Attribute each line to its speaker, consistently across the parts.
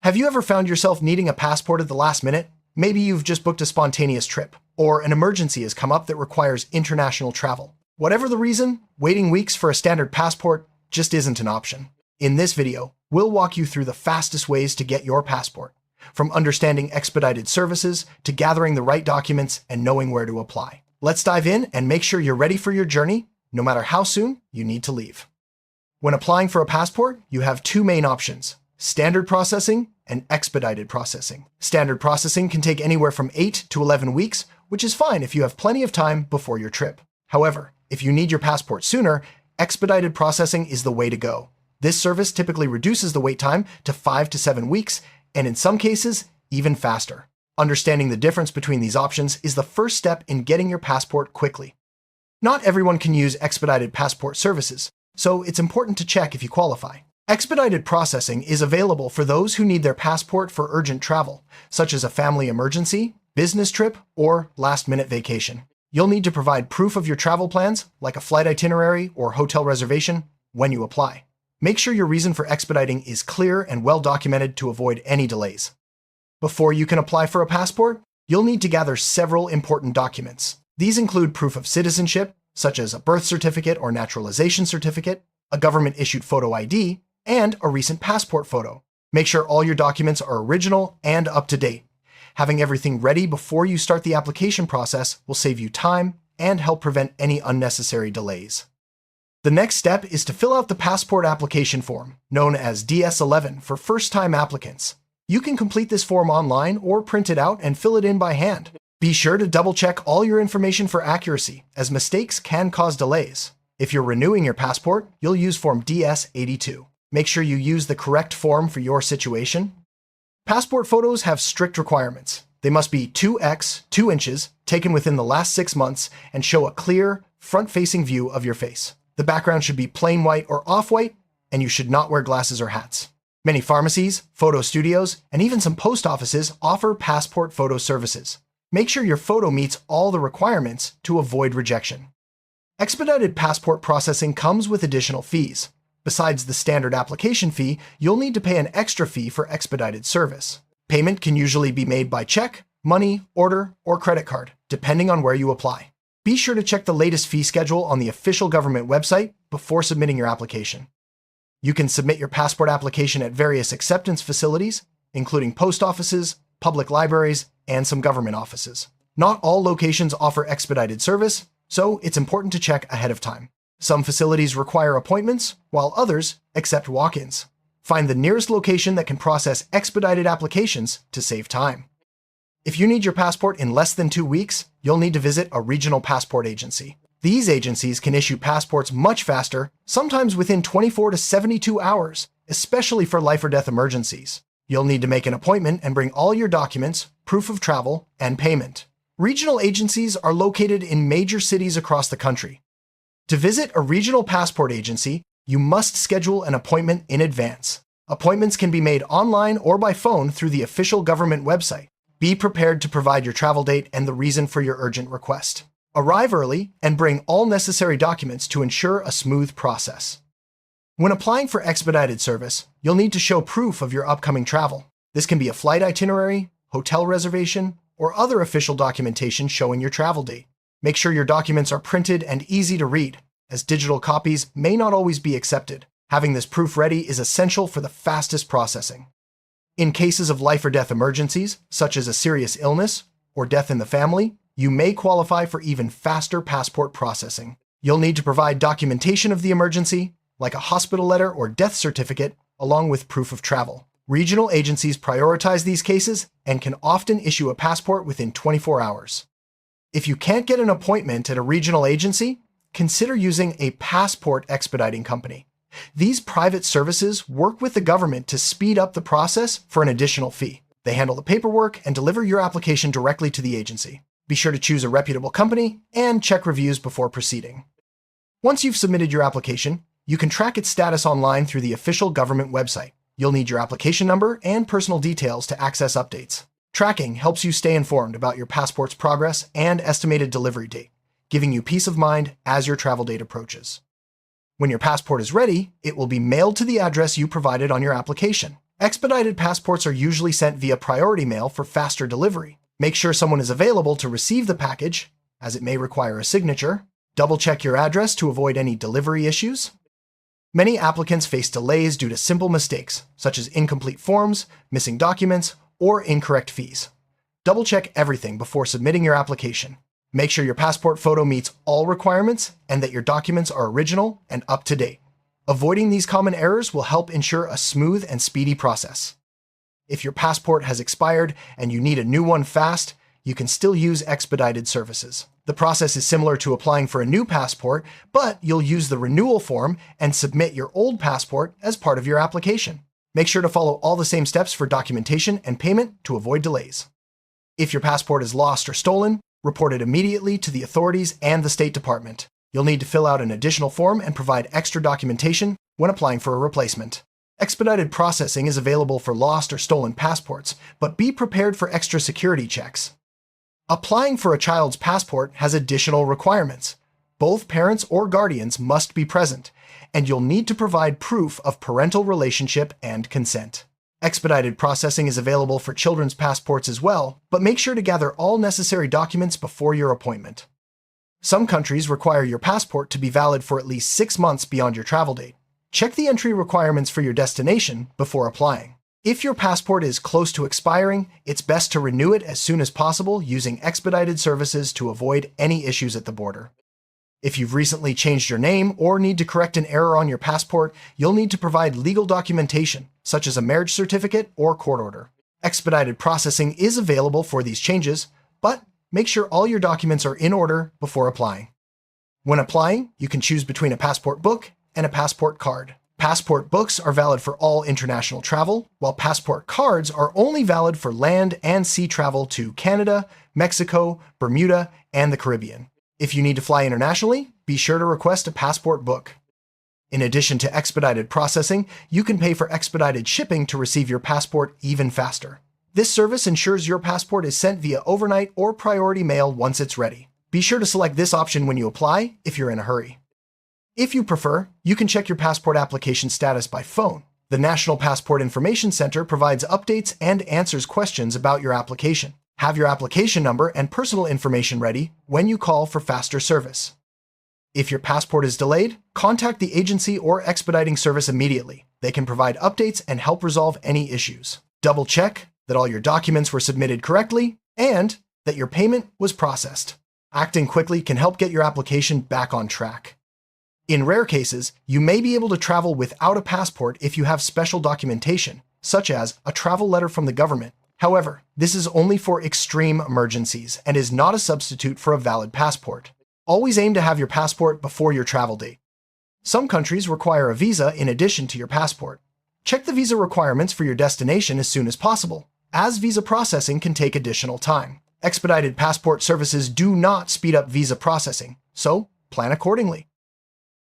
Speaker 1: Have you ever found yourself needing a passport at the last minute? Maybe you've just booked a spontaneous trip, or an emergency has come up that requires international travel. Whatever the reason, waiting weeks for a standard passport just isn't an option. In this video, we'll walk you through the fastest ways to get your passport, from understanding expedited services to gathering the right documents and knowing where to apply. Let's dive in and make sure you're ready for your journey, no matter how soon you need to leave. When applying for a passport, you have two main options: standard processing and expedited processing. Standard processing can take anywhere from 8 to 11 weeks, which is fine if you have plenty of time before your trip. However, if you need your passport sooner, expedited processing is the way to go. This service typically reduces the wait time to 5 to 7 weeks, and in some cases, even faster. Understanding the difference between these options is the first step in getting your passport quickly. Not everyone can use expedited passport services, so it's important to check if you qualify. Expedited processing is available for those who need their passport for urgent travel, such as a family emergency, business trip, or last-minute vacation. You'll need to provide proof of your travel plans, like a flight itinerary or hotel reservation, when you apply. Make sure your reason for expediting is clear and well documented to avoid any delays. Before you can apply for a passport, you'll need to gather several important documents. These include proof of citizenship, such as a birth certificate or naturalization certificate, a government-issued photo ID, and a recent passport photo. Make sure all your documents are original and up to date. Having everything ready before you start the application process will save you time and help prevent any unnecessary delays. The next step is to fill out the passport application form, known as DS-11 for first-time applicants. You can complete this form online or print it out and fill it in by hand. Be sure to double-check all your information for accuracy, as mistakes can cause delays. If you're renewing your passport, you'll use Form DS-82. Make sure you use the correct form for your situation. Passport photos have strict requirements. They must be 2x 2 inches, taken within the last 6 months, and show a clear, front-facing view of your face. The background should be plain white or off-white, and you should not wear glasses or hats. Many pharmacies, photo studios, and even some post offices offer passport photo services. Make sure your photo meets all the requirements to avoid rejection. Expedited passport processing comes with additional fees. Besides the standard application fee, you'll need to pay an extra fee for expedited service. Payment can usually be made by check, money, order, or credit card, depending on where you apply. Be sure to check the latest fee schedule on the official government website before submitting your application. You can submit your passport application at various acceptance facilities, including post offices, public libraries, and some government offices. Not all locations offer expedited service, so it's important to check ahead of time. Some facilities require appointments, while others accept walk-ins. Find the nearest location that can process expedited applications to save time. If you need your passport in less than 2 weeks, you'll need to visit a regional passport agency. These agencies can issue passports much faster, sometimes within 24 to 72 hours, especially for life or death emergencies. You'll need to make an appointment and bring all your documents, proof of travel, and payment. Regional agencies are located in major cities across the country. To visit a regional passport agency, you must schedule an appointment in advance. Appointments can be made online or by phone through the official government website. Be prepared to provide your travel date and the reason for your urgent request. Arrive early and bring all necessary documents to ensure a smooth process. When applying for expedited service, you'll need to show proof of your upcoming travel. This can be a flight itinerary, hotel reservation, or other official documentation showing your travel date. Make sure your documents are printed and easy to read, as digital copies may not always be accepted. Having this proof ready is essential for the fastest processing. In cases of life or death emergencies, such as a serious illness or death in the family, you may qualify for even faster passport processing. You'll need to provide documentation of the emergency, like a hospital letter or death certificate, along with proof of travel. Regional agencies prioritize these cases and can often issue a passport within 24 hours. If you can't get an appointment at a regional agency, consider using a passport expediting company. These private services work with the government to speed up the process for an additional fee. They handle the paperwork and deliver your application directly to the agency. Be sure to choose a reputable company and check reviews before proceeding. Once you've submitted your application, you can track its status online through the official government website. You'll need your application number and personal details to access updates. Tracking helps you stay informed about your passport's progress and estimated delivery date, giving you peace of mind as your travel date approaches. When your passport is ready, it will be mailed to the address you provided on your application. Expedited passports are usually sent via priority mail for faster delivery. Make sure someone is available to receive the package, as it may require a signature. Double-check your address to avoid any delivery issues. Many applicants face delays due to simple mistakes, such as incomplete forms, missing documents, or incorrect fees. Double-check everything before submitting your application. Make sure your passport photo meets all requirements and that your documents are original and up to date. Avoiding these common errors will help ensure a smooth and speedy process. If your passport has expired and you need a new one fast, you can still use expedited services. The process is similar to applying for a new passport, but you'll use the renewal form and submit your old passport as part of your application. Make sure to follow all the same steps for documentation and payment to avoid delays. If your passport is lost or stolen, report it immediately to the authorities and the State Department. You'll need to fill out an additional form and provide extra documentation when applying for a replacement. Expedited processing is available for lost or stolen passports, but be prepared for extra security checks. Applying for a child's passport has additional requirements. Both parents or guardians must be present, and you'll need to provide proof of parental relationship and consent. Expedited processing is available for children's passports as well, but make sure to gather all necessary documents before your appointment. Some countries require your passport to be valid for at least 6 months beyond your travel date. Check the entry requirements for your destination before applying. If your passport is close to expiring, it's best to renew it as soon as possible using expedited services to avoid any issues at the border. If you've recently changed your name or need to correct an error on your passport, you'll need to provide legal documentation, such as a marriage certificate or court order. Expedited processing is available for these changes, but make sure all your documents are in order before applying. When applying, you can choose between a passport book and a passport card. Passport books are valid for all international travel, while passport cards are only valid for land and sea travel to Canada, Mexico, Bermuda, and the Caribbean. If you need to fly internationally, be sure to request a passport book. In addition to expedited processing, you can pay for expedited shipping to receive your passport even faster. This service ensures your passport is sent via overnight or priority mail once it's ready. Be sure to select this option when you apply if you're in a hurry. If you prefer, you can check your passport application status by phone. The National Passport Information Center provides updates and answers questions about your application. Have your application number and personal information ready when you call for faster service. If your passport is delayed, contact the agency or expediting service immediately. They can provide updates and help resolve any issues. Double check that all your documents were submitted correctly and that your payment was processed. Acting quickly can help get your application back on track. In rare cases, you may be able to travel without a passport if you have special documentation, such as a travel letter from the government. However, this is only for extreme emergencies and is not a substitute for a valid passport. Always aim to have your passport before your travel date. Some countries require a visa in addition to your passport. Check the visa requirements for your destination as soon as possible, as visa processing can take additional time. Expedited passport services do not speed up visa processing, so plan accordingly.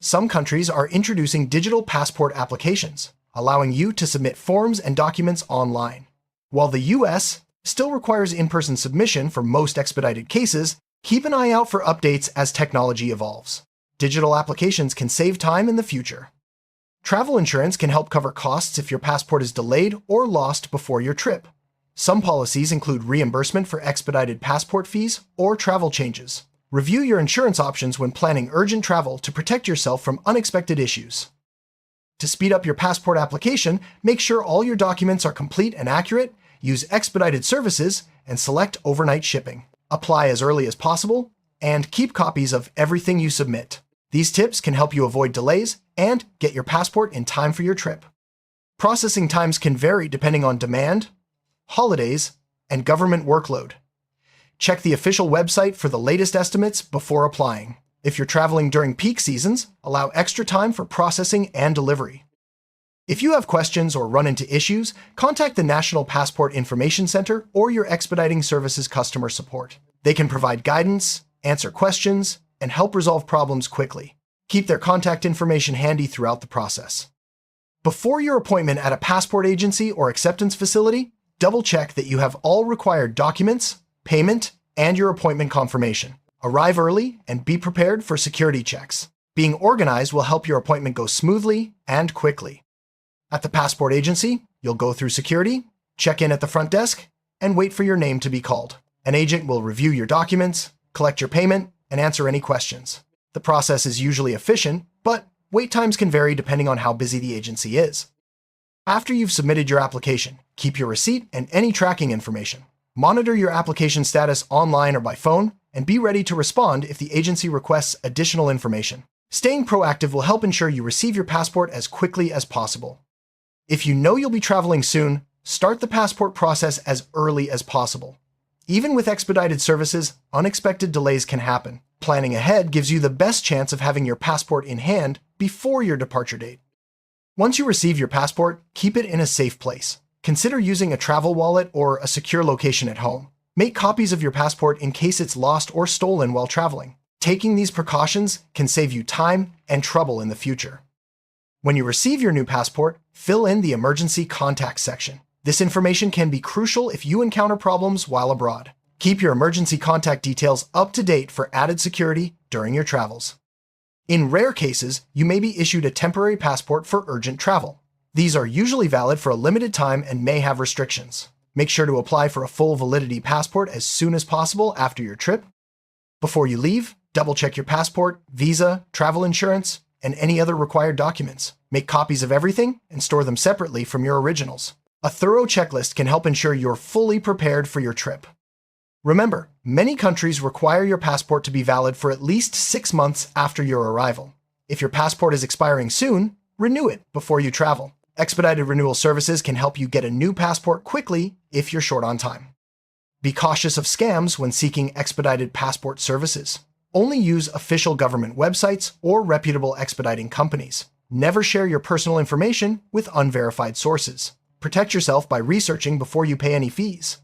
Speaker 1: Some countries are introducing digital passport applications, allowing you to submit forms and documents online. While the US still requires in-person submission for most expedited cases, keep an eye out for updates as technology evolves. Digital applications can save time in the future. Travel insurance can help cover costs if your passport is delayed or lost before your trip. Some policies include reimbursement for expedited passport fees or travel changes. Review your insurance options when planning urgent travel to protect yourself from unexpected issues. To speed up your passport application, make sure all your documents are complete and accurate, use expedited services, and select overnight shipping. Apply as early as possible, and keep copies of everything you submit. These tips can help you avoid delays and get your passport in time for your trip. Processing times can vary depending on demand, holidays, and government workload. Check the official website for the latest estimates before applying. If you're traveling during peak seasons, allow extra time for processing and delivery. If you have questions or run into issues, contact the National Passport Information Center or your expediting services customer support. They can provide guidance, answer questions, and help resolve problems quickly. Keep their contact information handy throughout the process. Before your appointment at a passport agency or acceptance facility, double-check that you have all required documents, payment, and your appointment confirmation. Arrive early and be prepared for security checks. Being organized will help your appointment go smoothly and quickly. At the passport agency, You'll go through security, check in at the front desk, and wait for your name to be called. An agent will review your documents, collect your payment, and answer any questions. The process is usually efficient, but wait times can vary depending on how busy the agency is. After you've submitted your application, keep your receipt and any tracking information. Monitor your application status online or by phone, and be ready to respond if the agency requests additional information. Staying proactive will help ensure you receive your passport as quickly as possible. If you know you'll be traveling soon, start the passport process as early as possible. Even with expedited services, unexpected delays can happen. Planning ahead gives you the best chance of having your passport in hand before your departure date. Once you receive your passport, keep it in a safe place. Consider using a travel wallet or a secure location at home. Make copies of your passport in case it's lost or stolen while traveling. Taking these precautions can save you time and trouble in the future. When you receive your new passport, fill in the emergency contact section. This information can be crucial if you encounter problems while abroad. Keep your emergency contact details up to date for added security during your travels. In rare cases, you may be issued a temporary passport for urgent travel. These are usually valid for a limited time and may have restrictions. Make sure to apply for a full validity passport as soon as possible after your trip. Before you leave, double-check your passport, visa, travel insurance, and any other required documents. Make copies of everything and store them separately from your originals. A thorough checklist can help ensure you're fully prepared for your trip. Remember, many countries require your passport to be valid for at least 6 months after your arrival. If your passport is expiring soon, renew it before you travel. Expedited renewal services can help you get a new passport quickly if you're short on time. Be cautious of scams when seeking expedited passport services. Only use official government websites or reputable expediting companies. Never share your personal information with unverified sources. Protect yourself by researching before you pay any fees.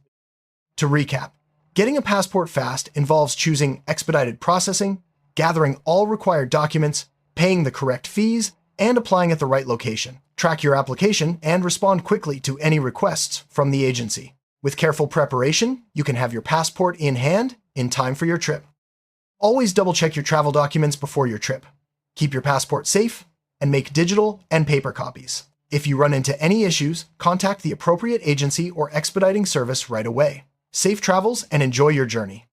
Speaker 1: To recap, getting a passport fast involves choosing expedited processing, gathering all required documents, paying the correct fees, and applying at the right location. Track your application and respond quickly to any requests from the agency. With careful preparation, you can have your passport in hand in time for your trip. Always double-check your travel documents before your trip. Keep your passport safe and make digital and paper copies. If you run into any issues, contact the appropriate agency or expediting service right away. Safe travels and enjoy your journey.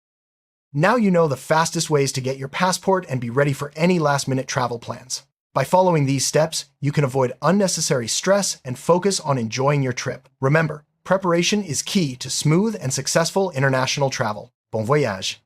Speaker 1: Now you know the fastest ways to get your passport and be ready for any last-minute travel plans. By following these steps, you can avoid unnecessary stress and focus on enjoying your trip. Remember, preparation is key to smooth and successful international travel. Bon voyage!